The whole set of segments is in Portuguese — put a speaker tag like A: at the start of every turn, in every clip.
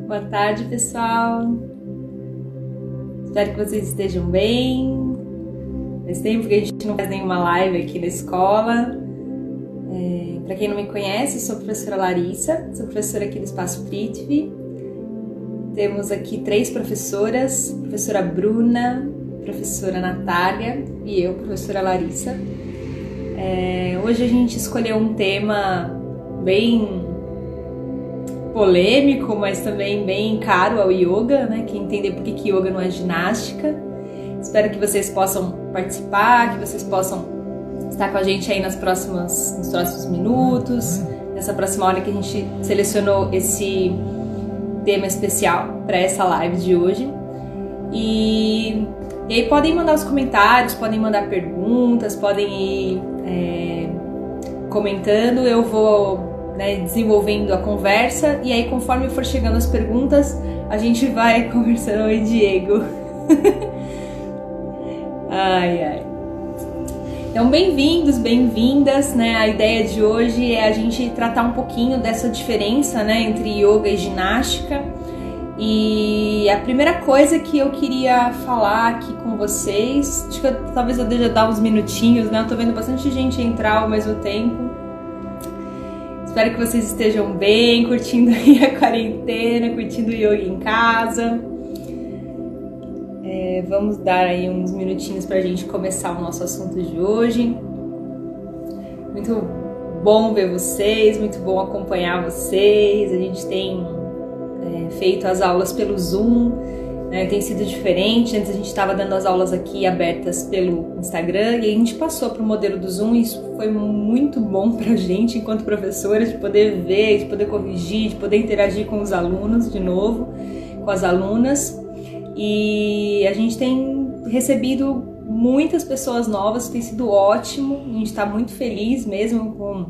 A: Boa tarde, pessoal. Espero que vocês estejam bem. Faz tempo que a gente não faz nenhuma live aqui na escola. Para quem não me conhece, sou a professora Larissa, sou professora aqui do Espaço Prithvi. Temos aqui 3 professoras, professora Bruna, professora Natália e eu, professora Larissa. Hoje a gente escolheu um tema bem polêmico, mas também bem caro ao yoga, né? Que entender por que yoga não é ginástica. Espero que vocês possam participar, que vocês possam estar com a gente aí nos próximos minutos, nessa próxima hora que a gente selecionou esse tema especial para essa live de hoje. E aí podem mandar os comentários, podem mandar perguntas, podem ir comentando, eu vou desenvolvendo a conversa e aí conforme for chegando as perguntas a gente vai conversando. Oi, Diego. Ai. Então, bem-vindos, bem-vindas, né? A ideia de hoje é a gente tratar um pouquinho dessa diferença, né, entre yoga e ginástica. E a primeira coisa que eu queria falar aqui com vocês, acho que talvez eu deixe dar uns minutinhos, né? Eu tô vendo bastante gente entrar ao mesmo tempo. Espero que vocês estejam bem, curtindo aí a quarentena, curtindo o yoga em casa. Vamos dar aí uns minutinhos pra gente começar o nosso assunto de hoje. Muito bom ver vocês, muito bom acompanhar vocês. A gente tem feito as aulas pelo Zoom, né? Tem sido diferente. Antes a gente estava dando as aulas aqui abertas pelo Instagram e a gente passou para o modelo do Zoom. Isso foi muito bom para a gente enquanto professores, de poder ver, de poder corrigir, de poder interagir com os alunos de novo, com as alunas. E a gente tem recebido muitas pessoas novas, tem sido ótimo. A gente está muito feliz mesmo com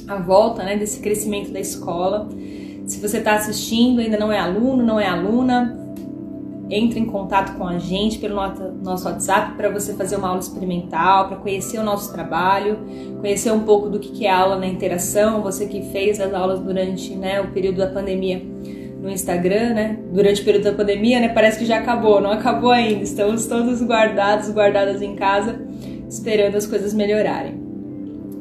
A: a volta, né, desse crescimento da escola. Se você está assistindo, ainda não é aluno, não é aluna, entre em contato com a gente pelo nosso WhatsApp para você fazer uma aula experimental, para conhecer o nosso trabalho, conhecer um pouco do que é aula na interação, você que fez as aulas durante, né, o período da pandemia no Instagram, né? Durante o período da pandemia, né? Parece que já acabou, não acabou ainda, estamos todos guardadas em casa, esperando as coisas melhorarem.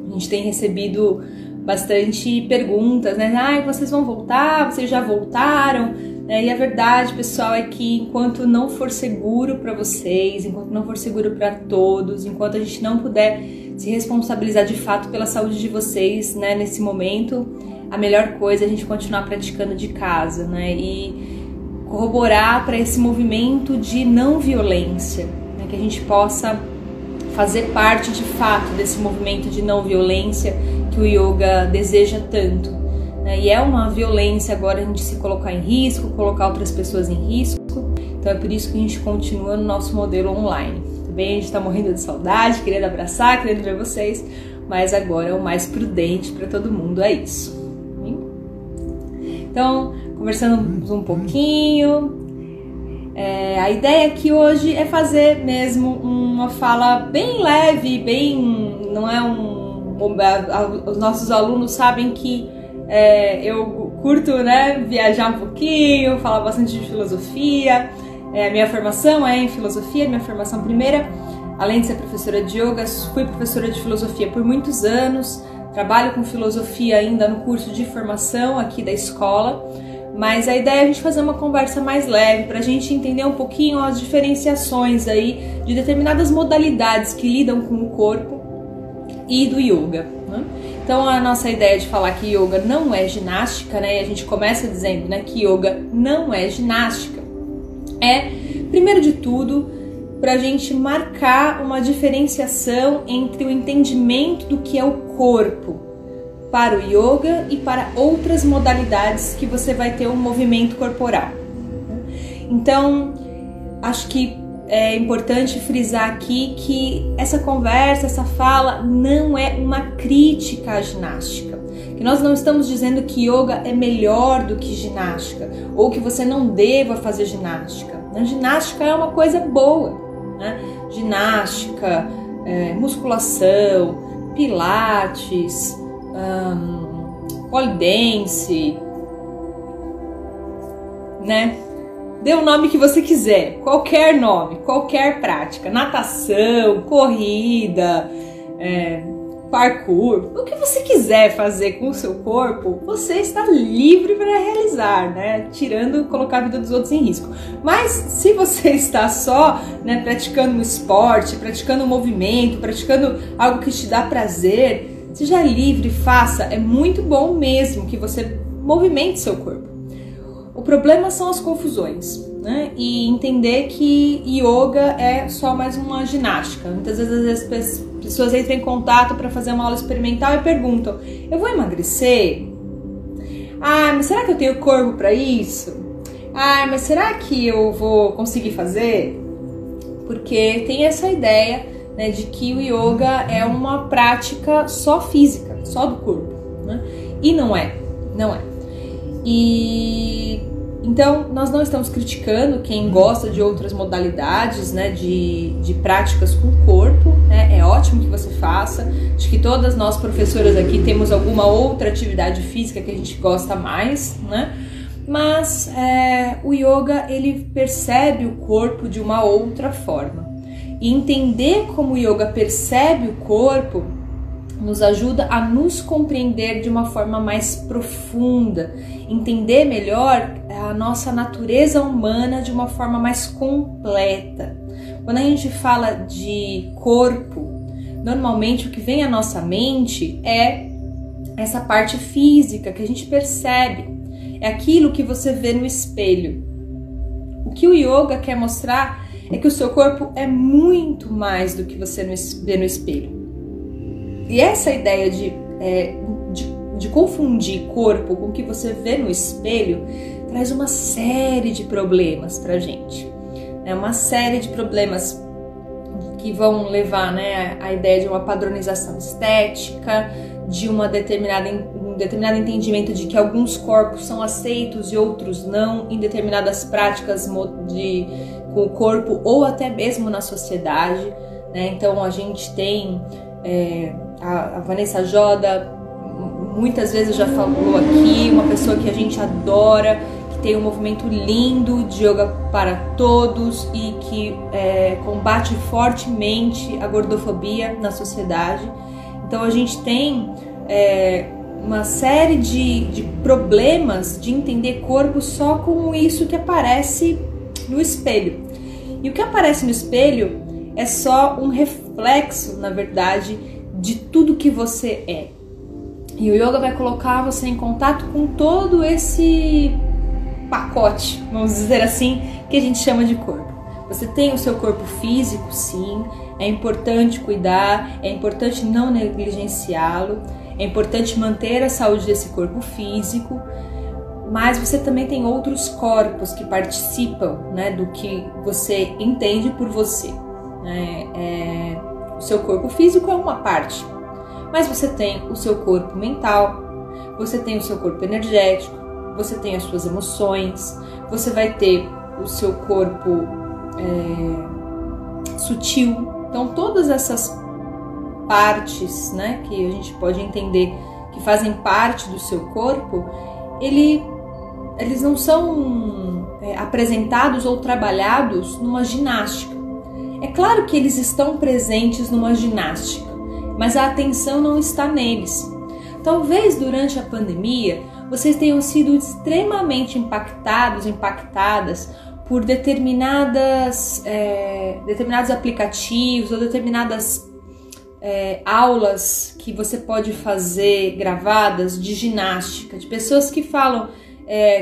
A: A gente tem recebido bastante perguntas, né? Vocês vão voltar? Vocês já voltaram? E a verdade, pessoal, é que enquanto não for seguro para vocês, enquanto não for seguro para todos, enquanto a gente não puder se responsabilizar de fato pela saúde de vocês, né, nesse momento, a melhor coisa é a gente continuar praticando de casa, né, e corroborar para esse movimento de não violência, né, que a gente possa fazer parte de fato desse movimento de não violência que o yoga deseja tanto. E é uma violência agora a gente se colocar em risco, colocar outras pessoas em risco. Então é por isso que a gente continua no nosso modelo online. Também a gente está morrendo de saudade, querendo abraçar, querendo ver vocês, mas agora é o mais prudente para todo mundo, é isso. Então, conversando um pouquinho, a ideia aqui hoje é fazer mesmo uma fala bem leve, não é os nossos alunos sabem que eu curto, né, viajar um pouquinho, falar bastante de filosofia. A minha formação é em filosofia, minha formação primeira, além de ser professora de yoga, fui professora de filosofia por muitos anos, trabalho com filosofia ainda no curso de formação aqui da escola, mas a ideia é a gente fazer uma conversa mais leve, para a gente entender um pouquinho as diferenciações aí de determinadas modalidades que lidam com o corpo e do yoga, né? Então a nossa ideia de falar que yoga não é ginástica, né, e a gente começa dizendo, né, que yoga não é ginástica, primeiro de tudo, para a gente marcar uma diferenciação entre o entendimento do que é o corpo para o yoga e para outras modalidades que você vai ter um movimento corporal. Então, acho que é importante frisar aqui que essa conversa, essa fala não é uma crítica à ginástica. Que nós não estamos dizendo que yoga é melhor do que ginástica ou que você não deva fazer ginástica. A ginástica é uma coisa boa, né? Ginástica, musculação, pilates, pole dance, né? Dê o nome que você quiser, qualquer nome, qualquer prática, natação, corrida, parkour, o que você quiser fazer com o seu corpo, você está livre para realizar, né? Tirando colocar a vida dos outros em risco. Mas se você está só, né, praticando um esporte, praticando um movimento, praticando algo que te dá prazer, seja livre, faça. É muito bom mesmo que você movimente seu corpo. O problema são as confusões, né? E entender que yoga é só mais uma ginástica. Muitas vezes as pessoas entram em contato para fazer uma aula experimental e perguntam: eu vou emagrecer? Ah, mas será que eu tenho corpo para isso? Ah, mas será que eu vou conseguir fazer? Porque tem essa ideia, né, de que o yoga é uma prática só física, só do corpo, né? E não é. E então nós não estamos criticando quem gosta de outras modalidades, né, de práticas com o corpo, né? É ótimo que você faça. Acho que todas nós professoras aqui temos alguma outra atividade física que a gente gosta mais, né? Mas o yoga, ele percebe o corpo de uma outra forma. E entender como o yoga percebe o corpo nos ajuda a nos compreender de uma forma mais profunda, entender melhor a nossa natureza humana de uma forma mais completa. Quando a gente fala de corpo, normalmente o que vem à nossa mente é essa parte física que a gente percebe, é aquilo que você vê no espelho. O que o yoga quer mostrar é que o seu corpo é muito mais do que você vê no espelho. E essa ideia de confundir corpo com o que você vê no espelho traz uma série de problemas pra gente. É uma série de problemas que vão levar, né, a ideia de uma padronização estética, de um determinado entendimento de que alguns corpos são aceitos e outros não, em determinadas práticas com o corpo ou até mesmo na sociedade, né? Então a gente tem a Vanessa Joda, muitas vezes já falou aqui, uma pessoa que a gente adora, que tem um movimento lindo de yoga para todos e que combate fortemente a gordofobia na sociedade. Então a gente tem uma série de problemas de entender corpo só como isso que aparece no espelho. E o que aparece no espelho é só um reflexo, na verdade, de tudo que você é. E o yoga vai colocar você em contato com todo esse pacote, vamos dizer assim, que a gente chama de corpo. Você tem o seu corpo físico, sim, é importante cuidar, é importante não negligenciá-lo, é importante manter a saúde desse corpo físico, mas você também tem outros corpos que participam, né, do que você entende por você. O seu corpo físico é uma parte, mas você tem o seu corpo mental, você tem o seu corpo energético, você tem as suas emoções, você vai ter o seu corpo sutil. Então todas essas partes, né, que a gente pode entender que fazem parte do seu corpo, eles não são apresentados ou trabalhados numa ginástica. É claro que eles estão presentes numa ginástica, mas a atenção não está neles. Talvez durante a pandemia vocês tenham sido extremamente impactadas por determinados aplicativos ou determinadas aulas que você pode fazer gravadas de ginástica, de pessoas que falam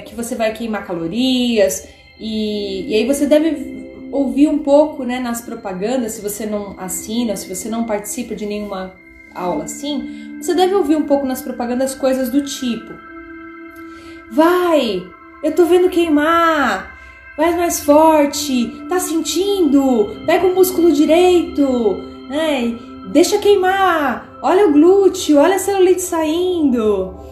A: que você vai queimar calorias, e aí você deve ouvir um pouco, né, nas propagandas. Se você não assina, se você não participa de nenhuma aula assim, você deve ouvir um pouco nas propagandas coisas do tipo: vai, eu tô vendo queimar, vai mais forte, tá sentindo, pega o músculo direito, né, deixa queimar, olha o glúteo, olha a celulite saindo.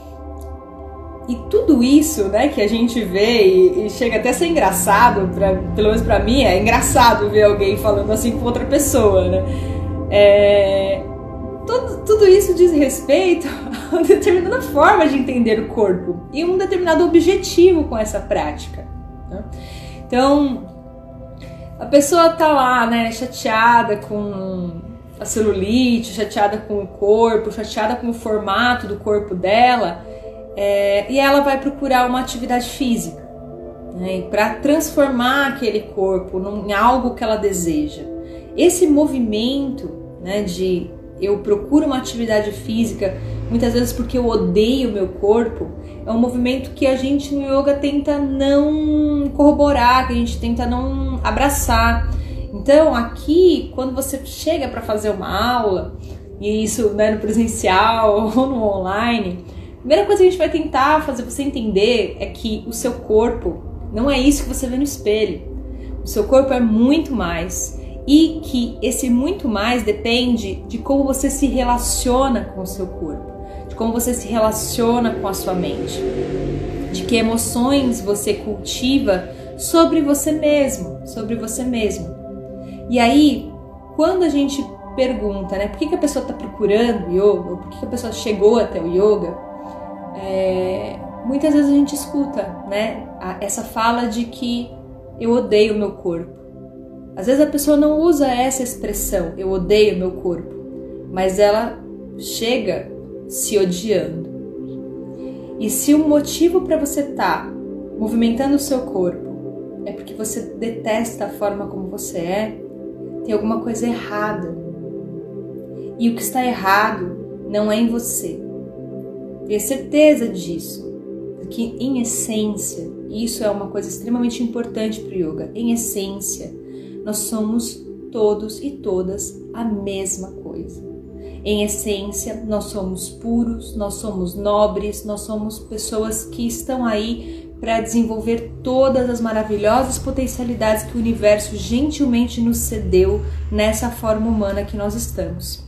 A: E tudo isso, né, que a gente vê e chega até a ser engraçado, pelo menos pra mim é engraçado ver alguém falando assim com outra pessoa, né? Tudo isso diz respeito a uma determinada forma de entender o corpo e um determinado objetivo com essa prática. né? Então, a pessoa tá lá, né, chateada com a celulite, chateada com o corpo, chateada com o formato do corpo dela, e ela vai procurar uma atividade física, né, para transformar aquele corpo em algo que ela deseja. Esse movimento, né, de eu procuro uma atividade física, muitas vezes porque eu odeio o meu corpo, é um movimento que a gente no yoga tenta não corroborar, que a gente tenta não abraçar. Então aqui, quando você chega para fazer uma aula, e isso, né, no presencial ou no online, a primeira coisa que a gente vai tentar fazer você entender é que o seu corpo não é isso que você vê no espelho. O seu corpo é muito mais. E que esse muito mais depende de como você se relaciona com o seu corpo, de como você se relaciona com a sua mente, de que emoções você cultiva sobre você mesmo, E aí, quando a gente pergunta, né, por que a pessoa está procurando yoga, ou por que a pessoa chegou até o yoga, muitas vezes a gente escuta, né, essa fala de que eu odeio o meu corpo. Às vezes a pessoa não usa essa expressão, eu odeio meu corpo, mas ela chega se odiando. E se o motivo para você estar movimentando o seu corpo é porque você detesta a forma como você é, tem alguma coisa errada. E o que está errado não é em você. Tenha certeza disso, porque em essência, isso é uma coisa extremamente importante para o yoga, em essência, nós somos todos e todas a mesma coisa. Em essência, nós somos puros, nós somos nobres, nós somos pessoas que estão aí para desenvolver todas as maravilhosas potencialidades que o universo gentilmente nos cedeu nessa forma humana que nós estamos.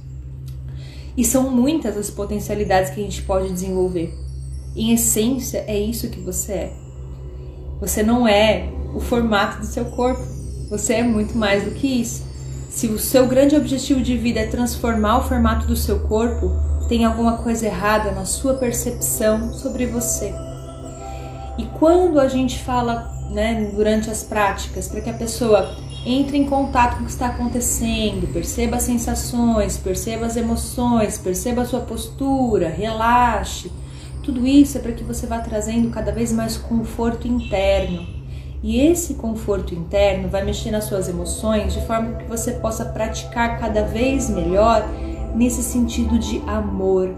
A: E são muitas as potencialidades que a gente pode desenvolver. Em essência, é isso que você é. Você não é o formato do seu corpo. Você é muito mais do que isso. Se o seu grande objetivo de vida é transformar o formato do seu corpo, tem alguma coisa errada na sua percepção sobre você. E quando a gente fala, né, durante as práticas, para que a pessoa entre em contato com o que está acontecendo, perceba as sensações, perceba as emoções, perceba a sua postura, relaxe, tudo isso é para que você vá trazendo cada vez mais conforto interno. E esse conforto interno vai mexer nas suas emoções de forma que você possa praticar cada vez melhor nesse sentido de amor.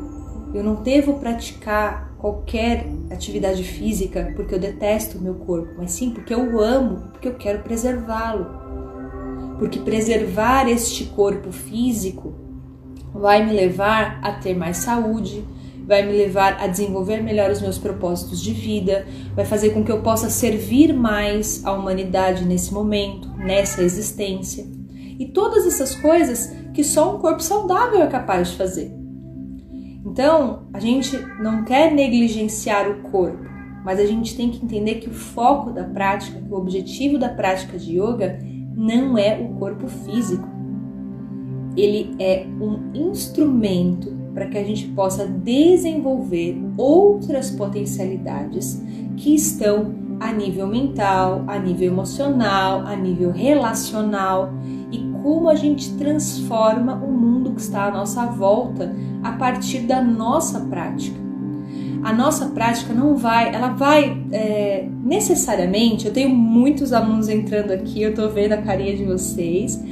A: Eu não devo praticar qualquer atividade física porque eu detesto o meu corpo, mas sim porque eu amo, porque eu quero preservá-lo. Porque preservar este corpo físico vai me levar a ter mais saúde, vai me levar a desenvolver melhor os meus propósitos de vida, vai fazer com que eu possa servir mais à humanidade nesse momento, nessa existência. E todas essas coisas que só um corpo saudável é capaz de fazer. Então, a gente não quer negligenciar o corpo, mas a gente tem que entender que o foco da prática, que o objetivo da prática de yoga não é o corpo físico. Ele é um instrumento para que a gente possa desenvolver outras potencialidades que estão a nível mental, a nível emocional, a nível relacional, e como a gente transforma o mundo que está à nossa volta a partir da nossa prática. A nossa prática ela vai necessariamente, eu tenho muitos alunos entrando aqui, eu tô vendo a carinha de vocês,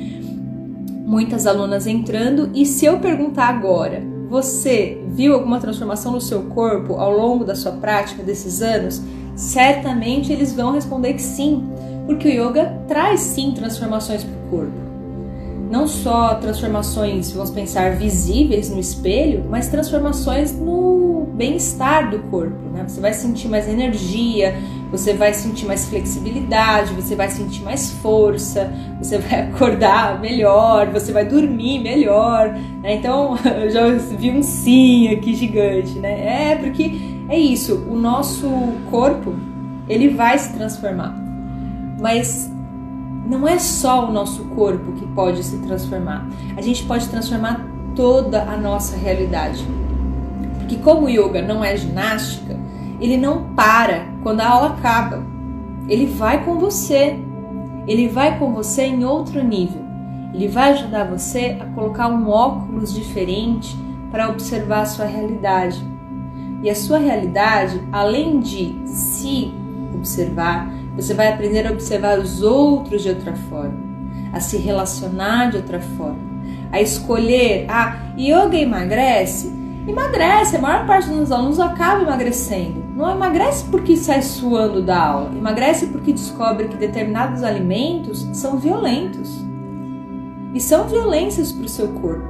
A: muitas alunas entrando, e se eu perguntar agora, você viu alguma transformação no seu corpo ao longo da sua prática desses anos? Certamente eles vão responder que sim, porque o yoga traz sim transformações para o corpo. Não só transformações, vamos pensar, visíveis no espelho, mas transformações no bem-estar do corpo, né? Você vai sentir mais energia, você vai sentir mais flexibilidade, você vai sentir mais força, você vai acordar melhor, você vai dormir melhor, né? Então, eu já vi um sim aqui gigante, né? Porque é isso, o nosso corpo, ele vai se transformar, mas não é só o nosso corpo que pode se transformar, a gente pode transformar toda a nossa realidade. Porque como o yoga não é ginástica, ele não para quando a aula acaba. ele vai com você. Ele vai com você em outro nível. Ele vai ajudar você a colocar um óculos diferente para observar a sua realidade. E a sua realidade, além de se observar, você vai aprender a observar os outros de outra forma, a se relacionar de outra forma, a escolher, yoga emagrece? Emagrece, a maior parte dos alunos acaba emagrecendo. Não emagrece porque sai suando da aula, emagrece porque descobre que determinados alimentos são violentos. E são violências para o seu corpo.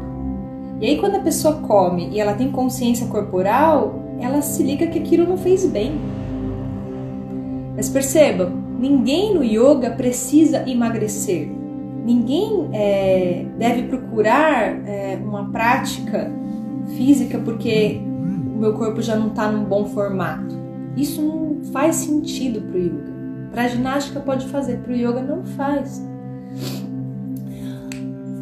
A: E aí quando a pessoa come e ela tem consciência corporal, ela se liga que aquilo não fez bem. Mas perceba, ninguém no yoga precisa emagrecer. Ninguém deve procurar uma prática física porque o meu corpo já não está num bom formato. Isso não faz sentido para o yoga. Para a ginástica pode fazer, para o yoga não faz.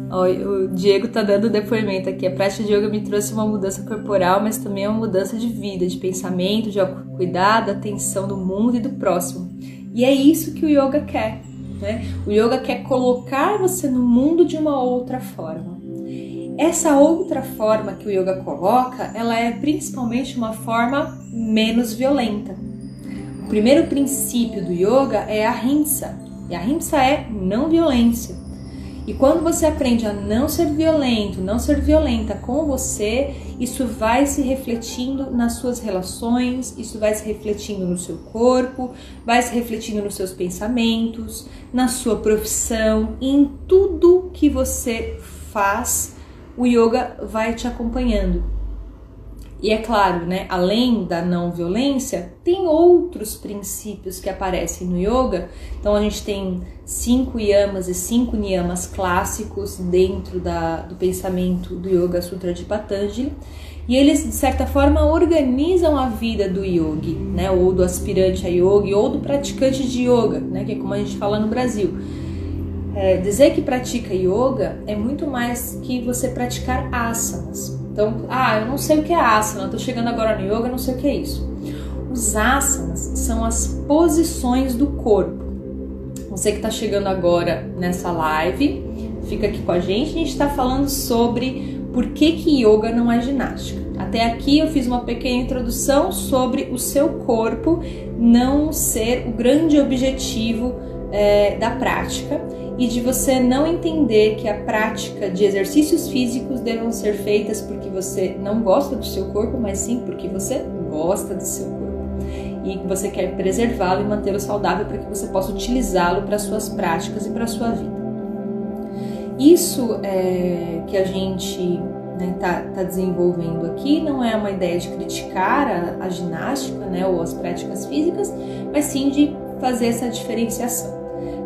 A: O Diego tá dando depoimento aqui. A prática de yoga me trouxe uma mudança corporal, mas também uma mudança de vida, de pensamento, de autocuidado, atenção do mundo e do próximo. E é isso que o yoga quer, né? O yoga quer colocar você no mundo de uma outra forma. Essa outra forma que o yoga coloca, ela é principalmente uma forma menos violenta. O primeiro princípio do yoga é a ahimsa. E a ahimsa é não violência. E quando você aprende a não ser violento, não ser violenta com você, isso vai se refletindo nas suas relações, isso vai se refletindo no seu corpo, vai se refletindo nos seus pensamentos, na sua profissão, em tudo que você faz, o yoga vai te acompanhando. E é claro, né, além da não violência, tem outros princípios que aparecem no yoga. Então a gente tem 5 yamas e 5 niyamas clássicos dentro do pensamento do Yoga Sutra de Patanjali. E eles, de certa forma, organizam a vida do yogi, né, ou do aspirante a yogi, ou do praticante de yoga, né, que é como a gente fala no Brasil. Dizer que pratica yoga é muito mais que você praticar asanas. Então, eu não sei o que é asana, estou chegando agora no yoga, não sei o que é isso. Os asanas são as posições do corpo. Você que está chegando agora nessa live, fica aqui com a gente está falando sobre por que yoga não é ginástica. Até aqui eu fiz uma pequena introdução sobre o seu corpo não ser o grande objetivo da prática e de você não entender que a prática de exercícios físicos devam ser feitas porque você não gosta do seu corpo, mas sim porque você gosta do seu corpo e que você quer preservá-lo e mantê-lo saudável para que você possa utilizá-lo para suas práticas e para a sua vida. Isso que a gente tá desenvolvendo aqui não é uma ideia de criticar a ginástica, né, ou as práticas físicas, mas sim de fazer essa diferenciação.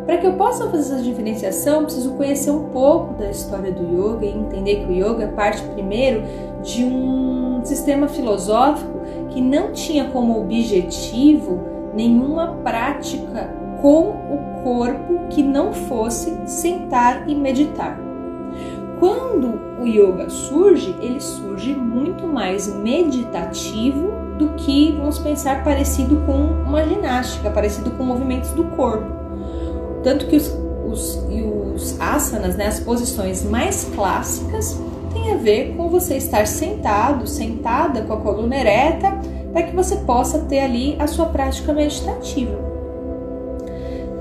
A: Para que eu possa fazer essa diferenciação, eu preciso conhecer um pouco da história do yoga e entender que o yoga parte primeiro de um sistema filosófico que não tinha como objetivo nenhuma prática com o corpo que não fosse sentar e meditar. Quando o yoga surge, ele surge muito mais meditativo do que, vamos pensar, parecido com uma ginástica, parecido com movimentos do corpo. Tanto que os asanas, né, as posições mais clássicas, tem a ver com você estar sentado, sentada com a coluna ereta, para que você possa ter ali a sua prática meditativa.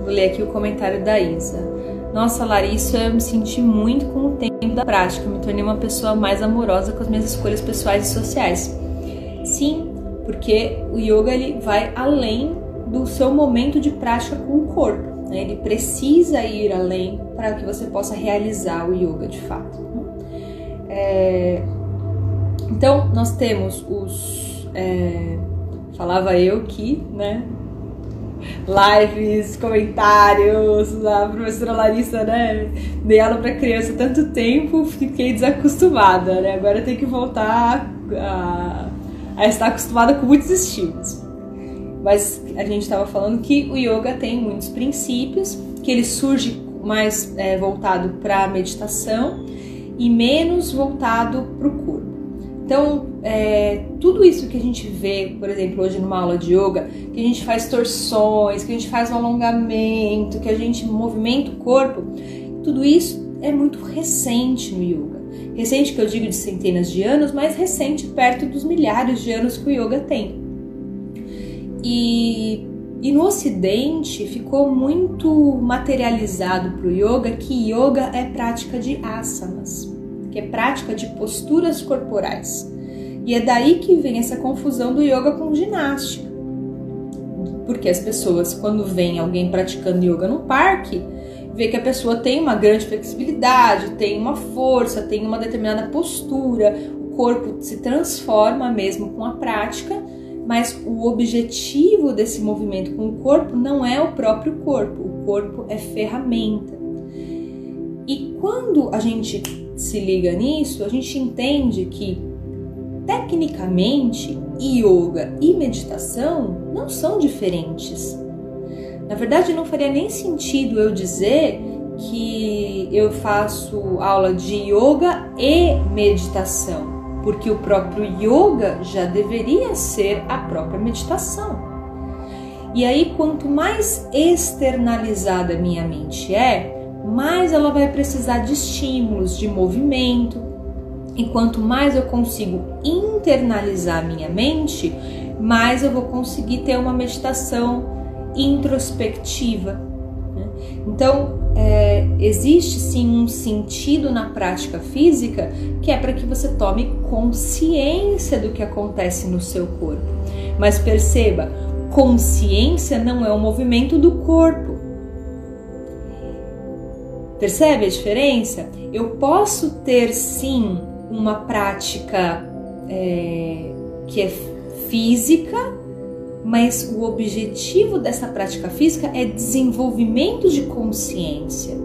A: Vou ler aqui o comentário da Isa. Nossa, Larissa, eu me senti muito com o tempo da prática, me tornei uma pessoa mais amorosa com as minhas escolhas pessoais e sociais. Sim, porque o yoga ele vai além do seu momento de prática com o corpo. Ele precisa ir além para que você possa realizar o yoga de fato. Então, nós temos falava eu que, né? Lives, comentários, a professora Larissa, né? Dei aula para criança há tanto tempo, fiquei desacostumada, né? Agora eu tenho que voltar a estar acostumada com muitos estímulos. Mas a gente estava falando que o yoga tem muitos princípios, que ele surge mais voltado para a meditação e menos voltado para o corpo. Então, tudo isso que a gente vê, por exemplo, hoje numa aula de yoga, que a gente faz torções, que a gente faz um alongamento, que a gente movimenta o corpo, tudo isso é muito recente no yoga. Recente que eu digo de centenas de anos, mas recente perto dos milhares de anos que o yoga tem. E no Ocidente ficou muito materializado para o yoga que yoga é prática de asanas, que é prática de posturas corporais. E é daí que vem essa confusão do yoga com ginástica. Porque as pessoas, quando vem alguém praticando yoga no parque, vê que a pessoa tem uma grande flexibilidade, tem uma força, tem uma determinada postura, o corpo se transforma mesmo com a prática, mas o objetivo desse movimento com o corpo não é o próprio corpo, o corpo é ferramenta. E quando a gente se liga nisso, a gente entende que, tecnicamente, yoga e meditação não são diferentes. Na verdade, não faria nem sentido eu dizer que eu faço aula de yoga e meditação, porque o próprio yoga já deveria ser a própria meditação. E aí, quanto mais externalizada a minha mente mais ela vai precisar de estímulos, de movimento. E quanto mais eu consigo internalizar a minha mente, mais eu vou conseguir ter uma meditação introspectiva. Então, existe sim um sentido na prática física que é para que você tome consciência do que acontece no seu corpo. Mas perceba, consciência não é um movimento do corpo. Percebe a diferença? Eu posso ter sim uma prática que é física, mas o objetivo dessa prática física é desenvolvimento de consciência.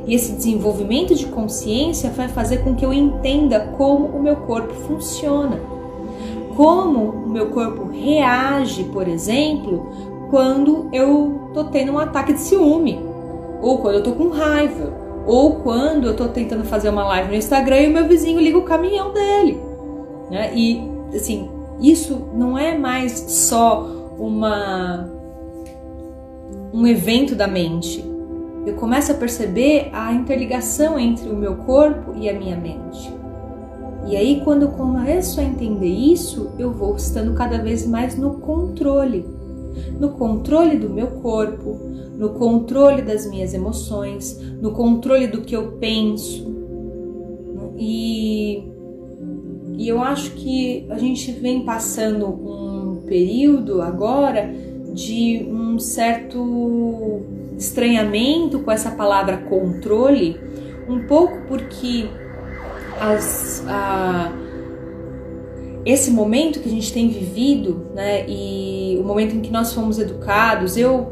A: E esse desenvolvimento de consciência vai fazer com que eu entenda como o meu corpo funciona. Como o meu corpo reage, por exemplo, quando eu estou tendo um ataque de ciúme, ou quando eu estou com raiva, ou quando eu estou tentando fazer uma live no Instagram e o meu vizinho liga o caminhão dele. Né? E assim, isso não é mais só um evento da mente. Eu começo a perceber a interligação entre o meu corpo e a minha mente. E aí, quando eu começo a entender isso, eu vou estando cada vez mais no controle. No controle do meu corpo, no controle das minhas emoções, no controle do que eu penso. E eu acho que a gente vem passando um período agora de um certo estranhamento com essa palavra controle, um pouco porque esse momento que a gente tem vivido, né, e o momento em que nós fomos educados, eu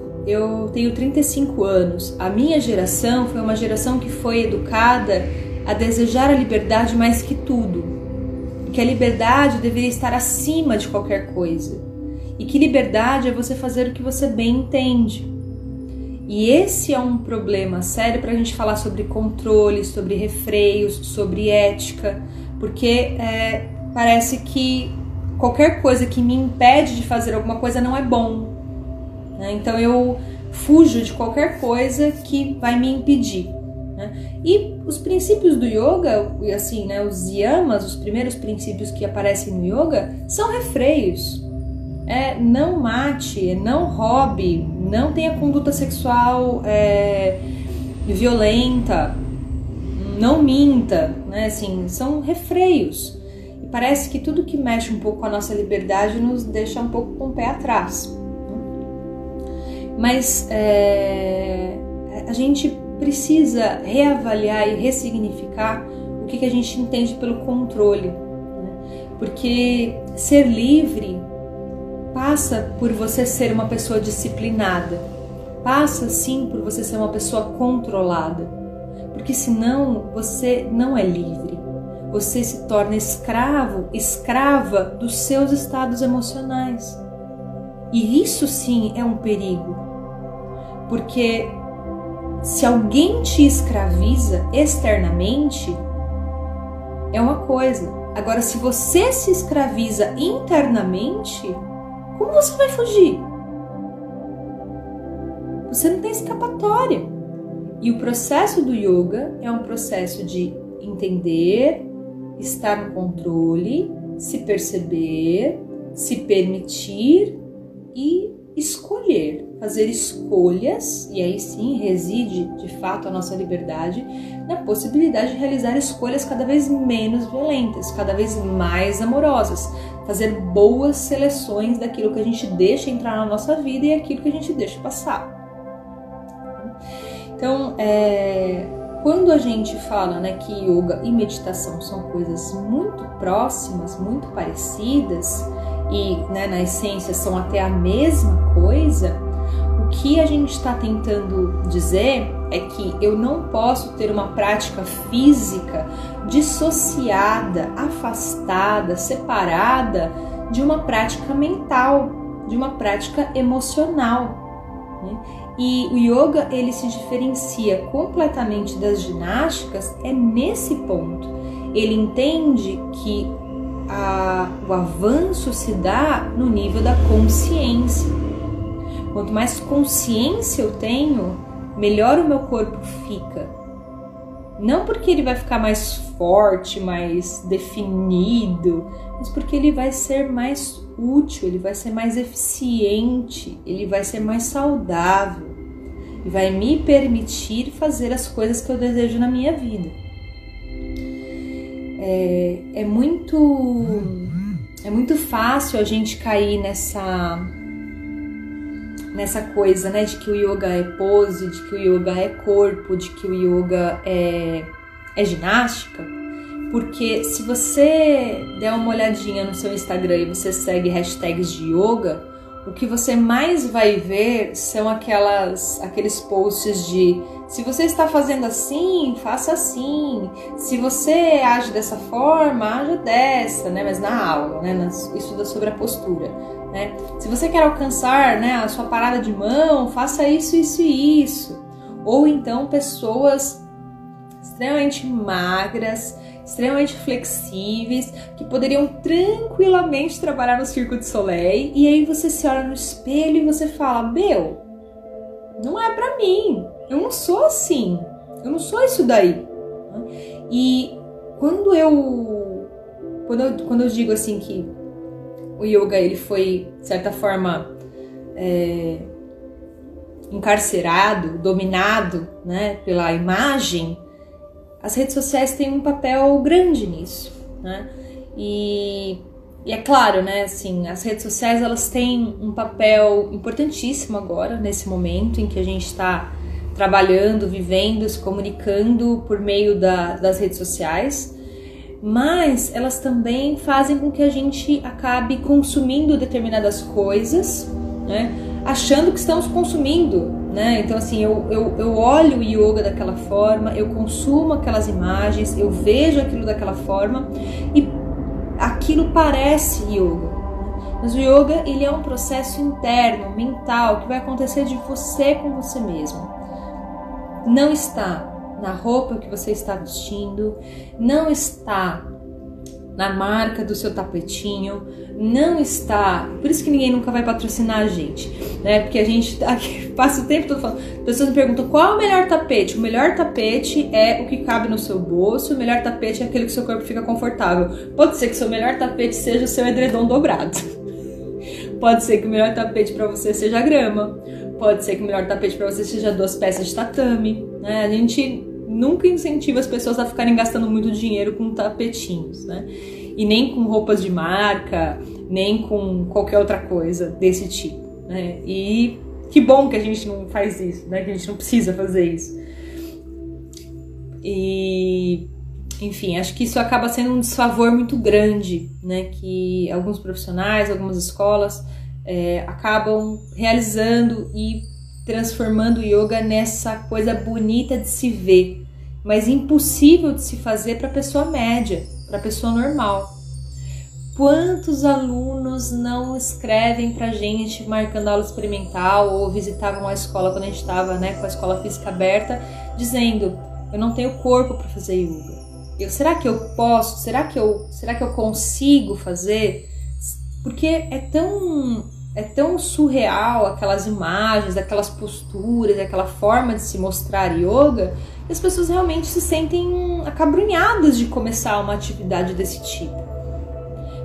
A: tenho 35 anos, a minha geração foi uma geração que foi educada a desejar a liberdade mais que tudo, que a liberdade deveria estar acima de qualquer coisa, e que liberdade é você fazer o que você bem entende. E esse é um problema sério para a gente falar sobre controle, sobre refreios, sobre ética, porque parece que qualquer coisa que me impede de fazer alguma coisa não é bom, né? Então eu fujo de qualquer coisa que vai me impedir, né? E os princípios do yoga, assim, né, os yamas, os primeiros princípios que aparecem no yoga, são refreios. Não mate, não roube, não tenha conduta sexual violenta, não minta, né? Assim, são refreios. E parece que tudo que mexe um pouco com a nossa liberdade nos deixa um pouco com o pé atrás. Mas a gente precisa reavaliar e ressignificar o que a gente entende pelo controle, né? Porque ser livre passa por você ser uma pessoa disciplinada, passa sim por você ser uma pessoa controlada, porque senão você não é livre, você se torna escrava dos seus estados emocionais. E isso sim é um perigo, porque se alguém te escraviza externamente, é uma coisa, Agora, se você se escraviza internamente, como você vai fugir? Você não tem escapatória. E o processo do yoga é um processo de entender, estar no controle, se perceber, se permitir e escolher, fazer escolhas, e aí sim reside de fato a nossa liberdade na possibilidade de realizar escolhas cada vez menos violentas, cada vez mais amorosas, fazer boas seleções daquilo que a gente deixa entrar na nossa vida e aquilo que a gente deixa passar. Então, quando a gente fala, né, que yoga e meditação são coisas muito próximas, muito parecidas e, né, na essência são até a mesma coisa, o que a gente está tentando dizer é que eu não posso ter uma prática física dissociada, afastada, separada de uma prática mental, de uma prática emocional, né? E o yoga, ele se diferencia completamente das ginásticas nesse ponto. Ele entende que o avanço se dá no nível da consciência. Quanto mais consciência eu tenho, melhor o meu corpo fica. Não porque ele vai ficar mais forte, mais definido, mas porque ele vai ser mais útil, ele vai ser mais eficiente, ele vai ser mais saudável e vai me permitir fazer as coisas que eu desejo na minha vida. É muito fácil a gente cair nessa coisa, né, de que o yoga é pose, de que o yoga é corpo, de que o yoga é ginástica, porque se você der uma olhadinha no seu Instagram e você segue hashtags de yoga, o que você mais vai ver são aqueles posts de se você está fazendo assim, faça assim, se você age dessa forma, haja dessa, né, mas na aula, né, estuda sobre a postura. Né? Se você quer alcançar, né, a sua parada de mão, faça isso, isso e isso. Ou então pessoas extremamente magras, extremamente flexíveis, que poderiam tranquilamente trabalhar no Cirque du Soleil, e aí você se olha no espelho e você fala, meu, não é pra mim, eu não sou assim, eu não sou isso daí. E quando eu digo assim que o yoga, ele foi, de certa forma, encarcerado, dominado, né, pela imagem, as redes sociais têm um papel grande nisso, né? E é claro, né, assim, as redes sociais, elas têm um papel importantíssimo agora, nesse momento em que a gente está trabalhando, vivendo, se comunicando por meio das redes sociais, mas elas também fazem com que a gente acabe consumindo determinadas coisas, né, achando que estamos consumindo, né? Então assim, eu olho o yoga daquela forma, eu consumo aquelas imagens, eu vejo aquilo daquela forma e aquilo parece yoga. Mas o yoga, ele é um processo interno, mental, que vai acontecer de você com você mesmo. Não está na roupa que você está vestindo, não está na marca do seu tapetinho, não está... Por isso que ninguém nunca vai patrocinar a gente, né? Porque a gente aqui passa o tempo todo falando... As pessoas me perguntam qual é o melhor tapete. O melhor tapete é o que cabe no seu bolso, o melhor tapete é aquele que seu corpo fica confortável. Pode ser que o seu melhor tapete seja o seu edredom dobrado. Pode ser que o melhor tapete para você seja a grama. Pode ser que o melhor tapete para você seja 2 peças de tatame, né? A gente nunca incentiva as pessoas a ficarem gastando muito dinheiro com tapetinhos, né? E nem com roupas de marca, nem com qualquer outra coisa desse tipo, né? E que bom que a gente não faz isso, né? Que a gente não precisa fazer isso. E, enfim, acho que isso acaba sendo um desfavor muito grande, né? Que alguns profissionais, algumas escolas acabam realizando e transformando o yoga nessa coisa bonita de se ver, mas impossível de se fazer para a pessoa média, para a pessoa normal. Quantos alunos não escrevem pra gente marcando aula experimental ou visitavam a escola quando a gente estava, né, com a escola física aberta, dizendo: eu não tenho corpo para fazer yoga, será que eu posso? Será que eu consigo fazer? Porque é tão surreal aquelas imagens, aquelas posturas, aquela forma de se mostrar yoga, que as pessoas realmente se sentem acabrunhadas de começar uma atividade desse tipo.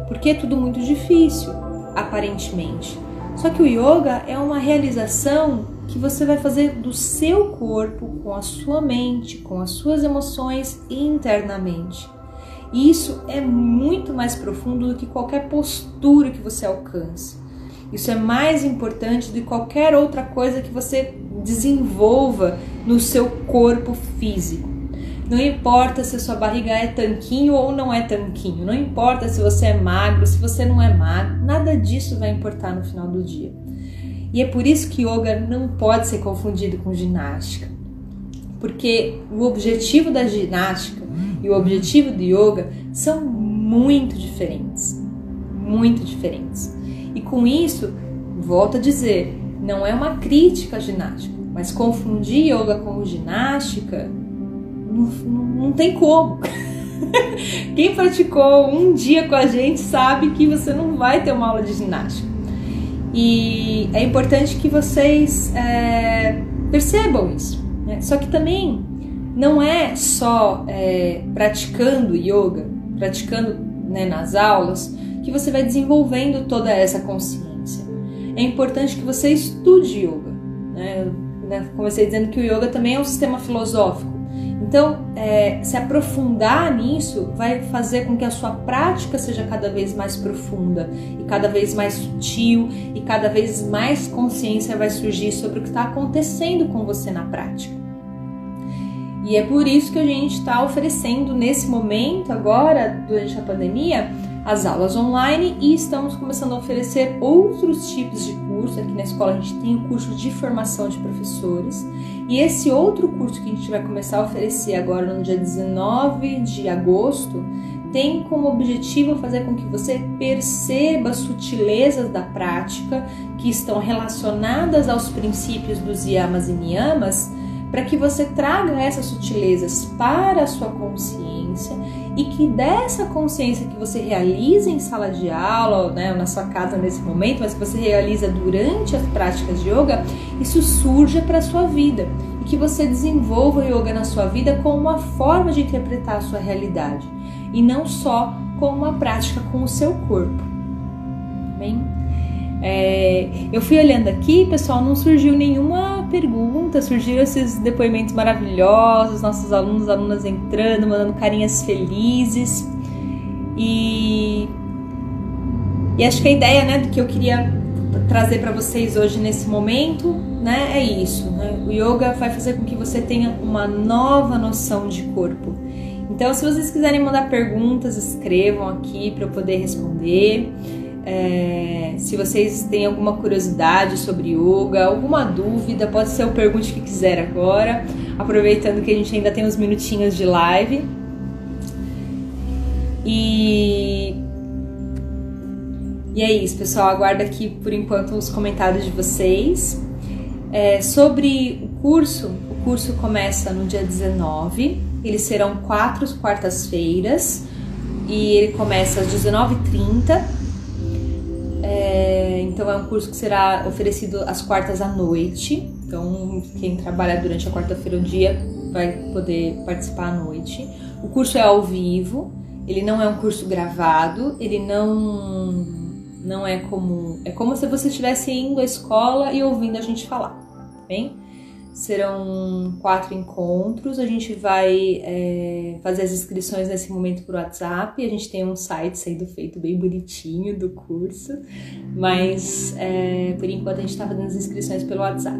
A: Porque é tudo muito difícil, aparentemente. Só que o yoga é uma realização que você vai fazer do seu corpo, com a sua mente, com as suas emoções internamente. E isso é muito mais profundo do que qualquer postura que você alcance. Isso é mais importante do que qualquer outra coisa que você desenvolva no seu corpo físico. Não importa se a sua barriga é tanquinho ou não é tanquinho, não importa se você é magro, se você não é magro, nada disso vai importar no final do dia. E é por isso que yoga não pode ser confundido com ginástica. Porque o objetivo da ginástica e o objetivo do yoga são muito diferentes. Muito diferentes. E com isso, volto a dizer, não é uma crítica à ginástica, mas confundir yoga com ginástica não tem como. Quem praticou um dia com a gente sabe que você não vai ter uma aula de ginástica. E é importante que vocês percebam isso, né? Só que também não é só praticando yoga, praticando, né, nas aulas, que você vai desenvolvendo toda essa consciência. É importante que você estude yoga, né? Comecei dizendo que o yoga também é um sistema filosófico. Então, se aprofundar nisso vai fazer com que a sua prática seja cada vez mais profunda e cada vez mais sutil e cada vez mais consciência vai surgir sobre o que está acontecendo com você na prática. E é por isso que a gente está oferecendo nesse momento agora, durante a pandemia, as aulas online e estamos começando a oferecer outros tipos de curso. Aqui na escola a gente tem o curso de formação de professores e esse outro curso que a gente vai começar a oferecer agora no dia 19 de agosto tem como objetivo fazer com que você perceba as sutilezas da prática que estão relacionadas aos princípios dos yamas e niyamas, para que você traga essas sutilezas para a sua consciência e que dessa consciência que você realiza em sala de aula, né, ou na sua casa nesse momento, mas que você realiza durante as práticas de yoga, isso surja para a sua vida e que você desenvolva o yoga na sua vida como uma forma de interpretar a sua realidade e não só como uma prática com o seu corpo. Bem? Eu fui olhando aqui, pessoal, não surgiu nenhuma pergunta, surgiram esses depoimentos maravilhosos, nossos alunos, alunas entrando, mandando carinhas felizes e acho que a ideia, né, do que eu queria trazer para vocês hoje nesse momento, né, é isso, né? O yoga vai fazer com que você tenha uma nova noção de corpo. Então, se vocês quiserem mandar perguntas, escrevam aqui para eu poder responder. Se vocês têm alguma curiosidade sobre yoga, alguma dúvida, pode ser o pergunte que quiser agora, aproveitando que a gente ainda tem uns minutinhos de live. E é isso, pessoal, aguardo aqui por enquanto os comentários de vocês. Sobre o curso começa no dia 19, eles serão 4 quartas-feiras e ele começa às 19h30. Então é um curso que será oferecido às quartas à noite. Então quem trabalha durante a quarta-feira o dia vai poder participar à noite. O curso é ao vivo, ele não é um curso gravado, ele não é comum. É como se você estivesse indo à escola e ouvindo a gente falar, tá bem? Serão 4 encontros, a gente vai fazer as inscrições nesse momento por WhatsApp, a gente tem um site sendo feito bem bonitinho do curso, mas por enquanto a gente está fazendo as inscrições pelo WhatsApp.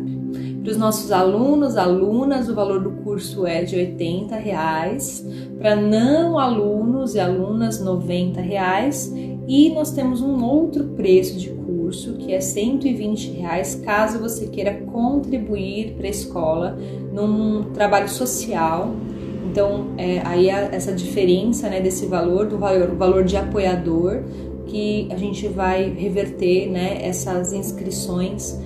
A: Para os nossos alunos, alunas, o valor do curso é de R$80, para não alunos e alunas R$90, e nós temos um outro preço de curso que é R$120 caso você queira contribuir para a escola num trabalho social. Então aí essa diferença, né, desse valor, do valor de apoiador, que a gente vai reverter, né, essas inscrições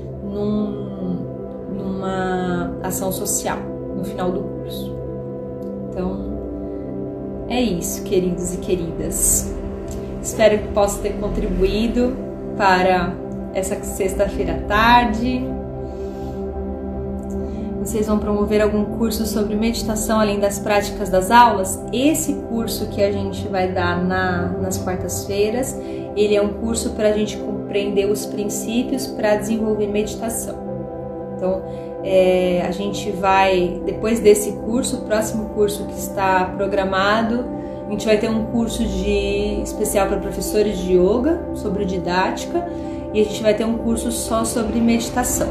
A: numa ação social no final do curso. Então É isso, queridos e queridas. Espero que possa ter contribuído para essa sexta-feira à tarde. Vocês vão promover algum curso sobre meditação além das práticas das aulas? Esse curso que a gente vai dar nas quartas-feiras, ele é um curso para a gente compreender os princípios para desenvolver meditação. Então, a gente vai, depois desse curso, o próximo curso que está programado, a gente vai ter um curso especial para professores de yoga, sobre didática, e a gente vai ter um curso só sobre meditação.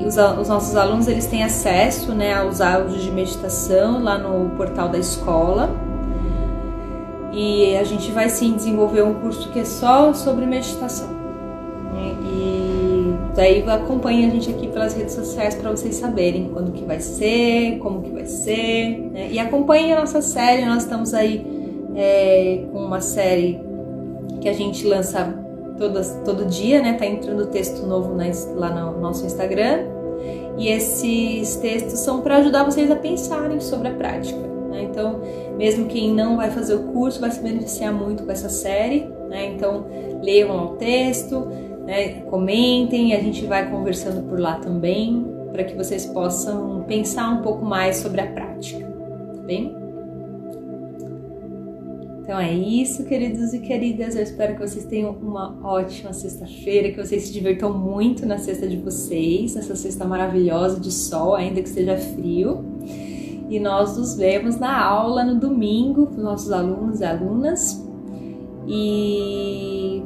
A: Os nossos alunos, eles têm acesso, né, aos áudios de meditação lá no portal da escola, e a gente vai sim desenvolver um curso que é só sobre meditação, né? E daí acompanhem a gente aqui pelas redes sociais para vocês saberem quando que vai ser, como que vai ser, né? E acompanhem a nossa série. Nós estamos aí com uma série que a gente lança todo dia, né? Tá entrando texto novo lá no nosso Instagram, e esses textos são para ajudar vocês a pensarem sobre a prática, né? Então, mesmo quem não vai fazer o curso vai se beneficiar muito com essa série, né? Então, leiam o texto, né? Comentem, a gente vai conversando por lá também, para que vocês possam pensar um pouco mais sobre a prática, tá bem? Então é isso, queridos e queridas. Eu espero que vocês tenham uma ótima sexta-feira, que vocês se divirtam muito na sexta de vocês, nessa sexta maravilhosa de sol, ainda que esteja frio. E nós nos vemos na aula no domingo, para os nossos alunos e alunas. E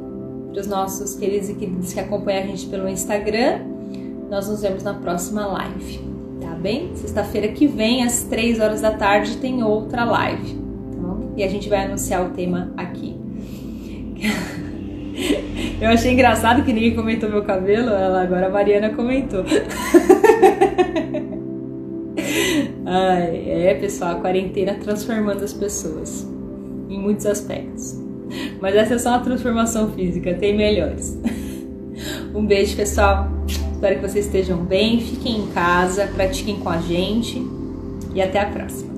A: para os nossos queridos e queridas que acompanham a gente pelo Instagram, nós nos vemos na próxima live, tá bem? Sexta-feira que vem, às 3 horas da tarde, tem outra live. E a gente vai anunciar o tema aqui. Eu achei engraçado que ninguém comentou meu cabelo, agora a Mariana comentou. Pessoal, a quarentena transformando as pessoas em muitos aspectos. Mas essa é só uma transformação física, tem melhores. Um beijo, pessoal. Espero que vocês estejam bem, fiquem em casa, pratiquem com a gente e até a próxima.